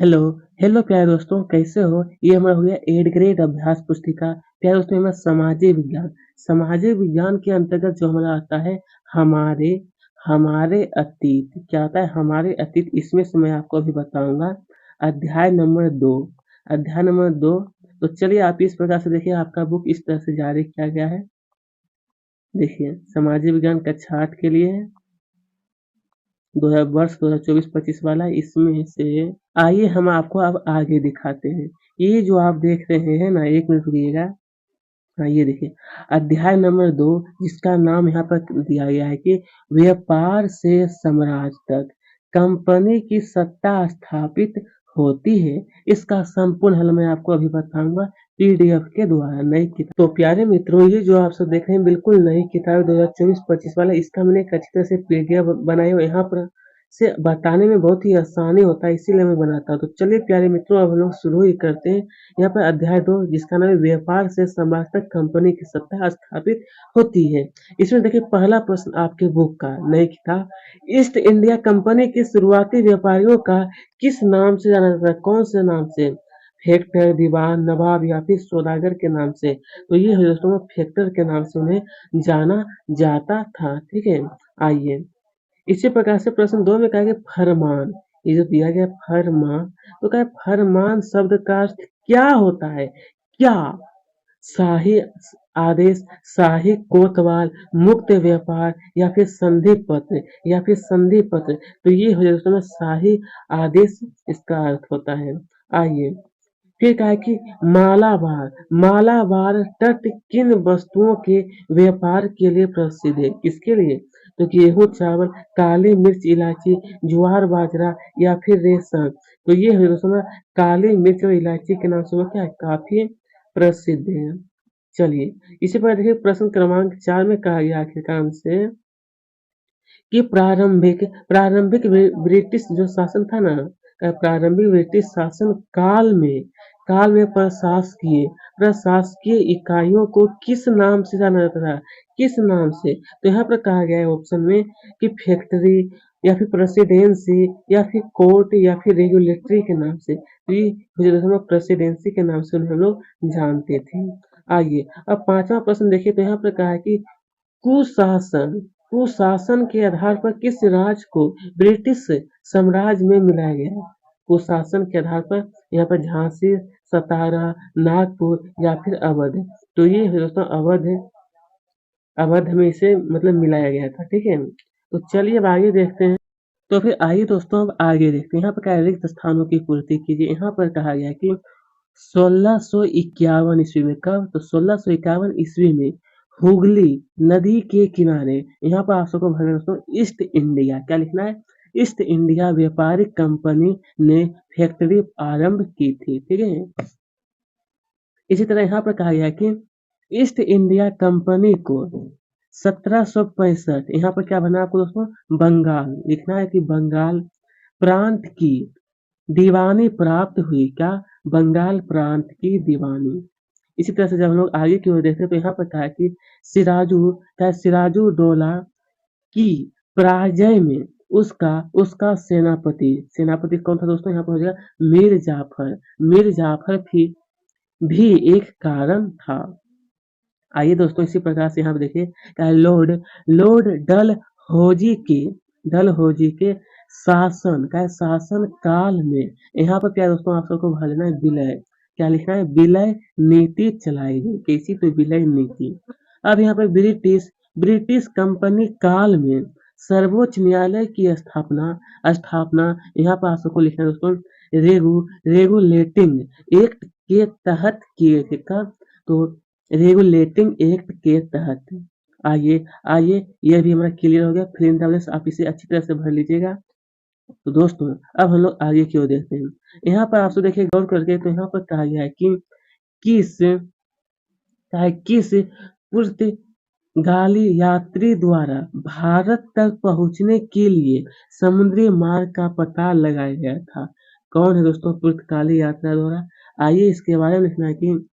Hello hello प्यारे दोस्तों, कैसे हो। ये हमारा हो गया 8 ग्रेड अभ्यास पुस्तिका। प्यारे दोस्तों, हमारा सामाजिक विज्ञान के अंतर्गत जो हमारा आता है हमारे हमारे अतीत। क्या आता है हमारे अतीत, इसमें से मैं आपको अभी बताऊंगा। अध्याय नंबर 2। तो चलिए आप इस प्रकार से देखिए, आपका बुक इस तरह से जारी किया गया है। देखिए, सामाजिक विज्ञान कक्षा 8 के लिए है, 2024-25 वाला। इसमें से आइए हम आपको अब आगे दिखाते हैं। ये जो आप देख रहे हैं ना, 1 मिनट रुकिएगा। हाँ, ये देखिए, अध्याय नंबर 2, जिसका नाम यहाँ पर दिया गया है कि व्यापार से साम्राज्य तक कंपनी की सत्ता स्थापित होती है। इसका संपूर्ण हल मैं आपको अभी बताऊंगा पीडीएफ के द्वारा, नई किताब। तो प्यारे मित्रों, ये जो आप सब देख रहे हैं बिल्कुल नई किताब 2024-25 वाला, इसका मैंने एक अच्छी तरह से पीडीएफ बनाई हुई। यहाँ पर से बताने में बहुत ही आसानी होता है, इसीलिए मैं बनाता हूँ। तो चलिए प्यारे मित्रों, अब हम लोग शुरू ही करते हैं। यहाँ पर अध्याय 2, जिसका नाम है व्यापार से समाज तक कंपनी की सत्ता स्थापित होती है। इसमें देखिए, पहला प्रश्न आपके बुक का, नई किताब, ईस्ट इंडिया कंपनी के शुरुआती व्यापारियों का किस नाम से जाना जाता है? कौन से नाम से? फैक्टर, दीवान, नवाब या फिर सौदागर के नाम से? तो ये है दोस्तों, फैक्टर के नाम से उन्हें जाना जाता था। ठीक है, आइए। इसी प्रकार से प्रश्न 2 में कहा गया फरमान। ये जो दिया गया फरमान, तो क्या फरमान शब्द का अर्थ क्या होता है? क्या शाही आदेश, शाही कोतवाल, मुक्त व्यापार या फिर संधि पत्र? तो ये हो जाएगा दोस्तों शाही आदेश, इसका अर्थ होता है। आइए, फिर कहा है कि मालाबार तट किन वस्तुओं के व्यापार के लिए प्रसिद्ध है? किसके लिए? तो गेहूं, चावल, काली मिर्च, इलायची, ज्वार, बाजरा या फिर रेशम? तो ये है दोस्तों, काली मिर्च और इलायची के नाम से वो क्या है, काफी प्रसिद्ध है। चलिए, इसी पर देखिए, प्रश्न क्रमांक 4 में कहा गया आखिरकार से कि प्रारंभिक ब्रिटिश जो शासन था ना, प्रारंभिक ब्रिटिश शासन काल में प्रशासकीय इकाइयों को किस नाम से जाना जाता था? किस नाम से? तो यहाँ पर कहा गया है ऑप्शन में कि फैक्ट्री या फिर प्रेसिडेंसी या फिर कोर्ट या फिर रेगुलेटरी के नाम से। तो ये मुझे दसवां प्रेसिडेंसी के नाम से उन्हें हम लोग जानते थे। आइए, अब पांचवा प्रश्न देखिए, तो यहाँ पर कहा है कि कुशासन कुशासन के आधार पर किस राज्य को ब्रिटिश साम्राज्य में मिलाया गया? कुशासन के आधार पर यहाँ पर झांसी, सतारा, नागपुर या फिर अवध? तो ये है दोस्तों अवध में इसे मतलब मिलाया गया था। ठीक है, तो चलिए अब आगे देखते हैं। तो फिर आइए दोस्तों, अब आगे देखते हैं। यहाँ पर क्या है, रिक्त स्थानों की पूर्ति कीजिए। यहाँ पर कहा गया कि 1651 ईस्वी में, कब? तो 1651 ईस्वी में हुगली नदी के किनारे, यहाँ पर आप सबको भरना दोस्तों, ईस्ट इंडिया, क्या लिखना है, ईस्ट इंडिया व्यापारिक कंपनी ने फैक्ट्री आरंभ की थी। ठीक है, इसी तरह यहाँ पर कहा गया कि ईस्ट इंडिया कंपनी को 1765, यहाँ पर क्या बना आपको दोस्तों, बंगाल लिखना है कि बंगाल प्रांत की दीवानी प्राप्त हुई। क्या? बंगाल प्रांत की दीवानी। इसी तरह से जब हम लोग आगे की ओर देखते हैं, तो यहाँ पर कहा है कि सिराजू डोला की पराजय में उसका उसका सेनापति कौन था दोस्तों? यहाँ पर हो जाएगा मीर जाफर भी एक कारण था। आइए दोस्तों, इसी प्रकार से यहाँ पे देखिए, क्या है, लॉर्ड डलहौजी के शासन काल में, यहाँ पर क्या है दोस्तों, आप सबको भर लेना है विलय। क्या लिखना है? विलय नीति चलाई गई। कैसी? तो विलय नीति। अब यहाँ पर ब्रिटिश कंपनी काल में सर्वोच्च न्यायालय की स्थापना यहाँ पर आप सबको लिखना है दोस्तों, रेगुलेटिंग एक्ट के तहत किए थे। कब? तो रेगुलेटिंग एक्ट के तहत। आइए आइए, यह भी हमारा क्लियर हो गया। फिल इन द ब्लैंक्स आप इसे अच्छी तरह से भर लीजिएगा। तो दोस्तों, अब हम लोग आगे की ओर देखते हैं। यहाँ पर आपसे देखिए गौर करके, तो यहाँ पर कहा गया है कि किस किस पुर्तगाली यात्री द्वारा भारत तक पहुंचने के लिए समुद्री मार्ग का पता लगाया गया था? कौन है दोस्तों पुर्तगाली यात्रा द्वारा? आइए, इसके बारे में लिखना है कि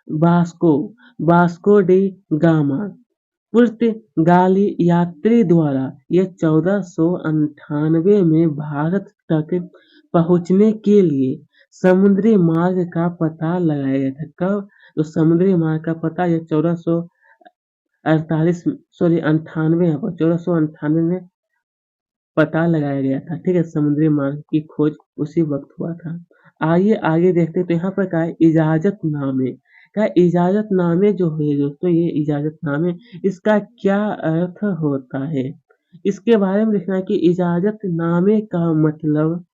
वास्को वास्को डी गामा, पुर्तगाली यात्री द्वारा ये 1498 में भारत तक पहुंचने के लिए समुद्री मार्ग का पता लगाया गया था। कब? तो समुद्री मार्ग का पता यह 1448 सॉरी 98 यहाँ पर 1498 में पता लगाया गया था। ठीक है, समुद्री मार्ग की खोज उसी वक्त हुआ था। आइए आगे देखते हैं। तो यहाँ पर क्या है, इजाजतनामे। क्या इजाजतनामे जो है दोस्तों, ये इजाजतनामे इसका क्या अर्थ होता है, इसके बारे में लिखना है कि इजाजतनामे का मतलब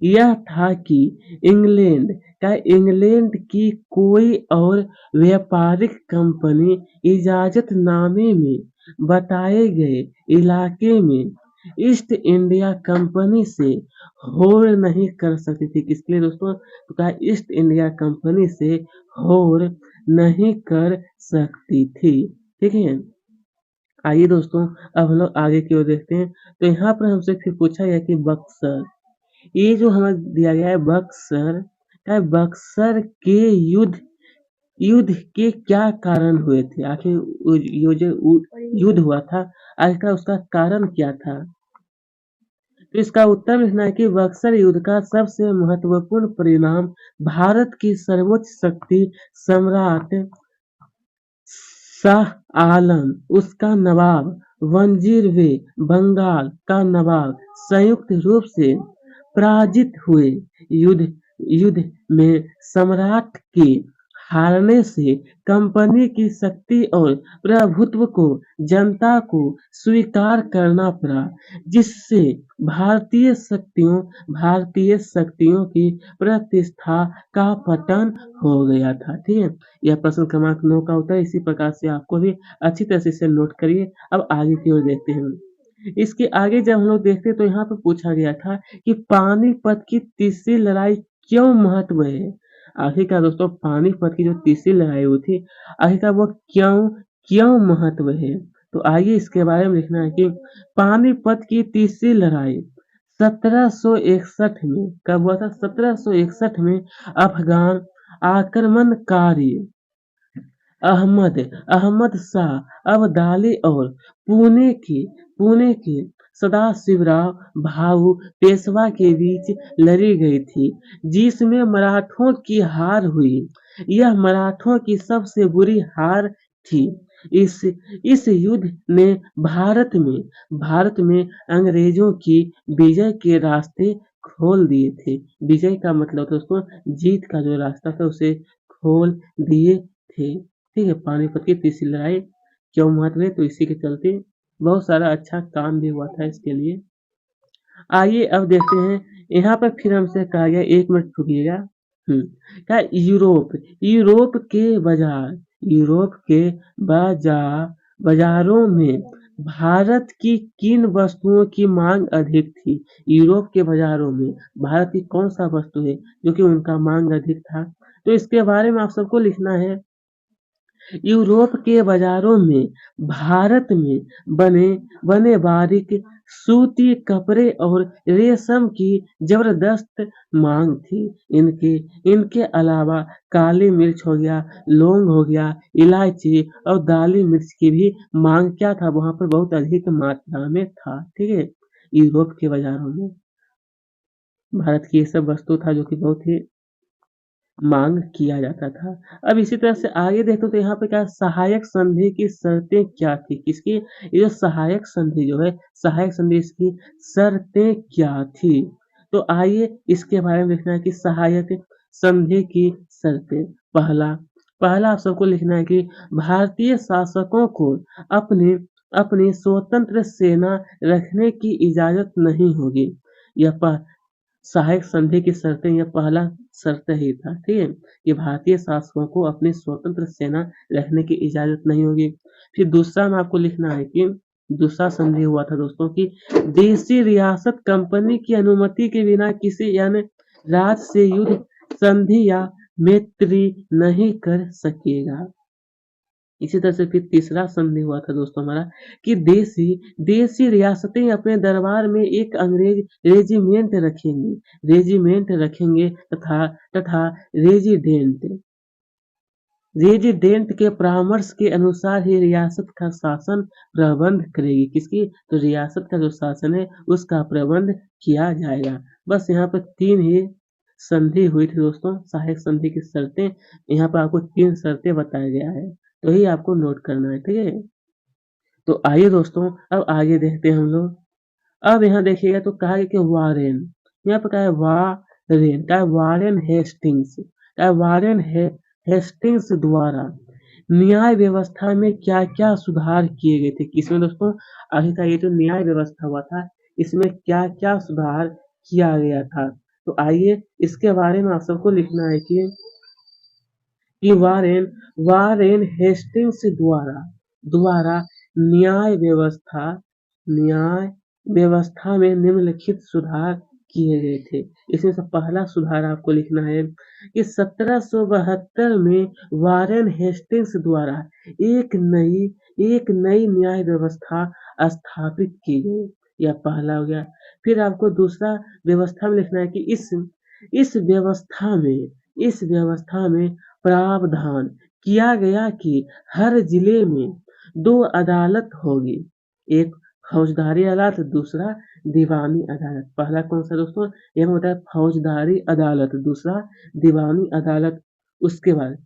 यह था कि इंग्लैंड की कोई और व्यापारिक कंपनी इजाजतनामे में बताए गए इलाके में ईस्ट इंडिया कंपनी से होड़ नहीं कर सकती थी। किसके लिए दोस्तों? तो कहा ईस्ट इंडिया कंपनी से होड़ नहीं कर सकती थी। ठीक है, आइए दोस्तों अब हम लोग आगे की ओर देखते हैं। तो यहाँ पर हमसे फिर पूछा गया कि बक्सर, ये जो हमें दिया गया है बक्सर, क्या बक्सर के युद्ध युद्ध के क्या कारण हुए थे? आखिर ये जो युद्ध हुआ था, आखिर उसका कारण क्या था? तो इसका उत्तर लिखना है कि बक्सर युद्ध का सबसे महत्वपूर्ण परिणाम भारत की सर्वोच्च शक्ति सम्राट शाह आलम, उसका नवाब वजीर व बंगाल का नवाब संयुक्त रूप से पराजित हुए। युद्ध युद्ध में सम्राट के हारने से कंपनी की शक्ति और प्रभुत्व को जनता को स्वीकार करना पड़ा, जिससे भारतीय शक्तियों की प्रतिष्ठा का पतन हो गया था। ठीक है, यह प्रश्न क्रमांक 9 का उत्तर। इसी प्रकार से आपको भी अच्छी तरह से नोट करिए। अब आगे की ओर देखते हैं। इसके आगे जब हम लोग देखते हैं तो यहाँ पर पूछा गया था कि पानीपत की तीसरी लड़ाई क्यों महत्व है। आखिरकार दोस्तों पानीपत की जो तीसरी लड़ाई हुई थी, आखिरकार वो क्यों क्यों महत्व है। तो आइए इसके बारे में लिखना है कि पानीपत की तीसरी लड़ाई 1761 में कब हुआ था? 1761 में अफगान आक्रमणकारी अहमद शाह अब्दाली और पुणे के सदाशिवराव भाऊ पेशवा के बीच लड़ी गई थी, जिसमें मराठों की हार हुई। यह मराठों की सबसे बुरी हार थी। इस युद्ध ने भारत में अंग्रेजों की विजय के रास्ते खोल दिए थे। विजय का मतलब दोस्तों जीत का जो रास्ता था उसे खोल दिए थे। ठीक है, पानीपत की तीसरी लड़ाई क्यों महत्व है? तो इसी के चलते बहुत सारा अच्छा काम भी हुआ था इसके लिए। आइए अब देखते हैं। यहाँ पर फिर हमसे कहा गया, एक मिनट रुकिएगा। क्या यूरोप के बाजारों में भारत की किन वस्तुओं की मांग अधिक थी? यूरोप के बाजारों में भारत की कौन सा वस्तु है जो कि उनका मांग अधिक था? तो इसके बारे में आप सबको लिखना है। यूरोप के बाजारों में भारत में बने बारीक सूती कपड़े और रेशम की जबरदस्त मांग थी। इनके अलावा काली मिर्च हो गया, लौंग हो गया, इलायची और दाली मिर्च की भी मांग क्या था, वहां पर बहुत अधिक मात्रा में था। ठीक है, यूरोप के बाजारों में भारत की ये सब वस्तु था जो कि बहुत ही मांग किया जाता था। अब इसी तरह से आगे देखो तो यहाँ पे क्या सहायक संधि की शर्तें क्या थी? किसकी? ये जो सहायक संधि जो है, सहायक संधि इसकी शर्तें क्या थी? तो आइए इसके बारे में लिखना है कि सहायक संधि की शर्तें। पहला आप सबको लिखना है कि भारतीय शासकों को अपने अपनी स्वतंत्र सेना रखने की इजाजत नहीं होगी। यह सहायक संधि की शर्तें, यह पहला शर्त ही था। ठीक है, कि भारतीय शासकों को अपनी स्वतंत्र सेना रखने की इजाजत नहीं होगी। फिर दूसरा में आपको लिखना है कि दूसरा संधि हुआ था दोस्तों की देशी रियासत कंपनी की अनुमति के बिना किसी अन्य राज्य से युद्ध संधि या मैत्री नहीं कर सकेगा। इसी तरह से फिर तीसरा संधि हुआ था दोस्तों हमारा कि देशी रियासतें अपने दरबार में एक अंग्रेज रेजिमेंट रखेंगे तथा रेजिडेंट रेजिडेंट के परामर्श के अनुसार ही रियासत का शासन प्रबंध करेगी। किसकी? तो रियासत का जो शासन है उसका प्रबंध किया जाएगा। बस यहाँ पर 3 ही संधि हुई थी दोस्तों, सहायक संधि की शर्तें। यहाँ पर आपको 3 शर्तें बताया गया है, तो ही आपको नोट करना है, ठीक है। तो आइए दोस्तों अब आगे देखते हैं हम लोग। अब यहाँ देखिएगा तो कहा है कि वारेन, यहाँ पर कहा है वारेन, कहा है वारेन हेस्टिंग्स, कहा है वारेन हेस्टिंग्स द्वारा न्याय व्यवस्था में क्या क्या सुधार किए गए थे। किसमें दोस्तों? आगे का ये जो न्याय व्यवस्था हुआ था इसमें क्या क्या सुधार किया गया था। तो आइए इसके बारे में आप सबको लिखना है कि वारेन वारेन हेस्टिंग्स द्वारा द्वारा न्याय व्यवस्था न्याय व्यवस्था में निम्नलिखित सुधार किए गए थे। इसमें से पहला सुधार आपको लिखना है कि 1772 में वारेन हेस्टिंग्स द्वारा एक नई न्याय व्यवस्था स्थापित की गई। यह पहला हो गया। फिर आपको दूसरा व्यवस्था में लिखना है कि इस व्यवस्था में इस व्यवस्था में प्रावधान किया गया कि हर जिले में 2 अदालत होगी, एक फौजदारी अदालत, दूसरा दीवानी अदालत। पहला कौन सा दोस्तों? यह होता है फौजदारी अदालत, दूसरा दीवानी अदालत। उसके बाद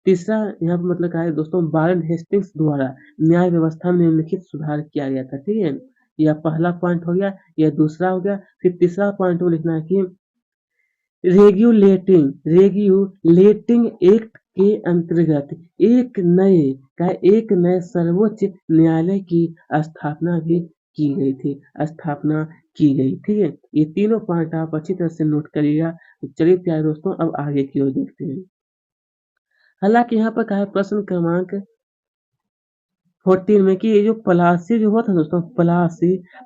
तीसरा यहाँ पर मतलब क्या है दोस्तों, वारेन हेस्टिंग्स द्वारा न्याय व्यवस्था में निम्नलिखित सुधार किया गया था, ठीक है। यह पहला पॉइंट हो गया, यह दूसरा हो गया। फिर तीसरा पॉइंट में लिखना है कि रेगुलेटिंग एक्ट के अंतर्गत एक नए सर्वोच्च न्यायालय की स्थापना भी की गई थी, ठीक है। ये तीनों पॉइंट आप अच्छी तरह से नोट करिएगा। तो चलिए प्यारे दोस्तों अब आगे की ओर देखते हैं। हालांकि यहाँ पर कहा है प्रश्न क्रमांक 14 में कि ये जो प्लासी जो हुआ था दोस्तों,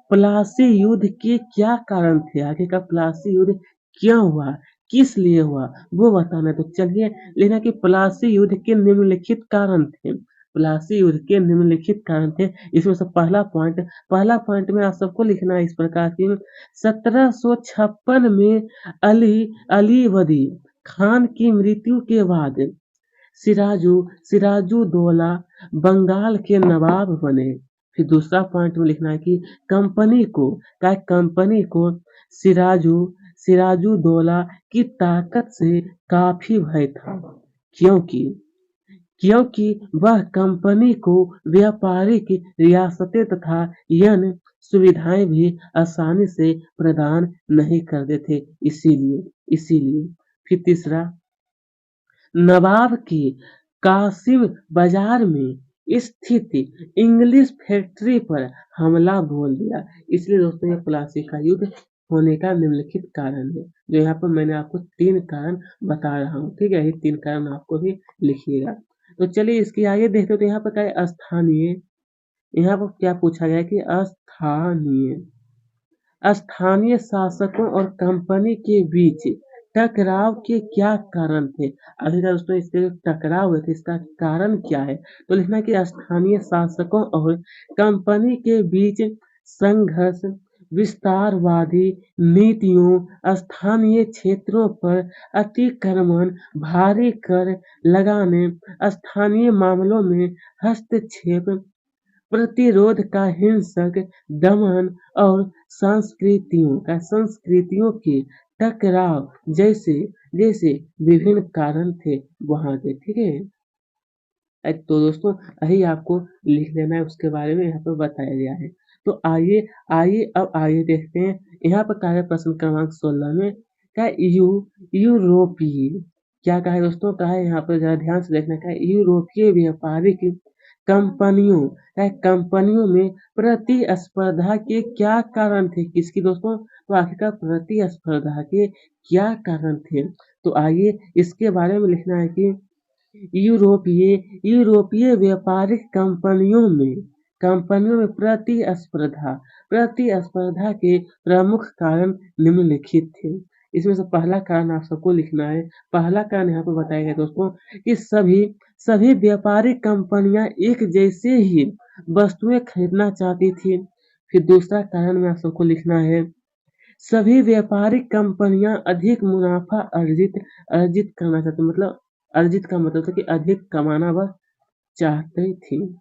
प्लासी युद्ध के क्या कारण थे, आगे का प्लासी युद्ध क्यों हुआ, किस लिए हुआ, वो बताना है। तो चलिए लेना कि प्लासी युद्ध के निम्नलिखित कारण थे। प्लासी युद्ध के निम्नलिखित कारण थे। इसमें से पहला पॉइंट में आप सबको लिखना है इस प्रकार की 1756 में अलीवर्दी खान की मृत्यु के बाद सिराजुद्दौला बंगाल के नवाब बने। फिर दूसरा पॉइंट में लिखना है कि कंपनी को सिराजू सिराजुद्दौला की ताकत से काफी भय था, क्योंकि क्योंकि वह कंपनी को व्यापारिक रियासतें तथा अन्य सुविधाएं भी आसानी से प्रदान नहीं करते थे, इसीलिए। फिर तीसरा, नवाब की कासिम बाजार में स्थित इंग्लिश फैक्ट्री पर हमला बोल दिया। इसलिए दोस्तों ये प्लासी का युद्ध होने का निम्नलिखित कारण है, जो यहाँ पर मैंने आपको 3 कारण बता रहा हूँ, ठीक है। ये 3 कारण आपको भी लिखिएगा। तो चलिए इसके आगे देखते हो। तो यहाँ पर क्या है, स्थानीय, यहाँ पर क्या पूछा गया है कि स्थानीय शासकों और कंपनी के बीच टकराव के क्या कारण थे। आखिरकार दोस्तों इसके टकराव हुए थे, इसका कारण क्या है। तो लिखना कि स्थानीय शासकों और कंपनी के बीच संघर्ष, विस्तारवादी नीतियों, स्थानीय क्षेत्रों पर अतिक्रमण, भारी कर लगाने, स्थानीय मामलों में हस्तक्षेप, प्रतिरोध का हिंसक दमन और संस्कृतियों के टकराव जैसे जैसे विभिन्न कारण थे वहां के, ठीक है। तो दोस्तों यही आपको लिख लेना है, उसके बारे में यहाँ पर बताया गया है। तो आइए आइए अब आगे देखते हैं। यहाँ पर कहा है प्रश्न क्रमांक 16 में क्या यूरोपीय, क्या कहा है दोस्तों, कहा है यहाँ पर जरा ध्यान से देखना, क्या यूरोपीय व्यापारिक कंपनियों में प्रतिस्पर्धा के क्या कारण थे। किसकी दोस्तों? तो आखिरकार प्रतिस्पर्धा के क्या कारण थे। तो आइए इसके बारे में लिखना है कि यूरोपीय व्यापारिक कंपनियों में प्रतिस्पर्धा के प्रमुख कारण निम्नलिखित थे। इसमें से पहला कारण आप सबको लिखना है। पहला कारण यहाँ पर बताया गया दोस्तों कि सभी व्यापारिक कंपनियां एक जैसे ही वस्तुएं खरीदना चाहती थी। फिर दूसरा कारण में आप सबको लिखना है, सभी व्यापारिक कंपनियां अधिक मुनाफा अर्जित करना चाहती, मतलब अर्जित का मतलब था कि अधिक कमाना वह चाहती थी।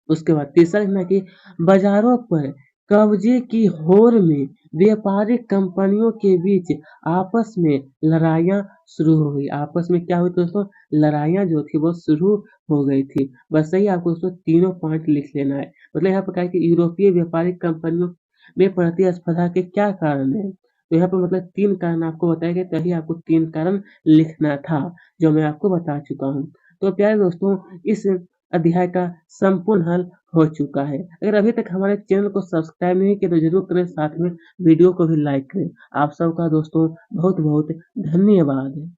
उसके बाद तीसरा लिखना कि बाजारों पर कब्जे की होड़ में व्यापारिक कंपनियों के बीच आपस में लड़ाइयाँ शुरू हो गई। आपस में क्या हुई दोस्तों? लड़ाइयाँ जो थी वो शुरू हो गई थी। बस यही आपको दोस्तों तीनों पॉइंट लिख लेना है। मतलब यहाँ पर क्या है कि यूरोपीय व्यापारिक कंपनियों में प्रतिस्पर्धा के क्या कारण हैं? तो यहाँ पे मतलब 3 कारण आपको बताए गए, तभी आपको 3 कारण लिखना था, जो मैं आपको बता चुका हूँ। तो प्यारे दोस्तों, इस अध्याय का संपूर्ण हल हो चुका है। अगर अभी तक हमारे चैनल को सब्सक्राइब नहीं किया तो ज़रूर करें, साथ में वीडियो को भी लाइक करें। आप सबका दोस्तों बहुत-बहुत धन्यवाद।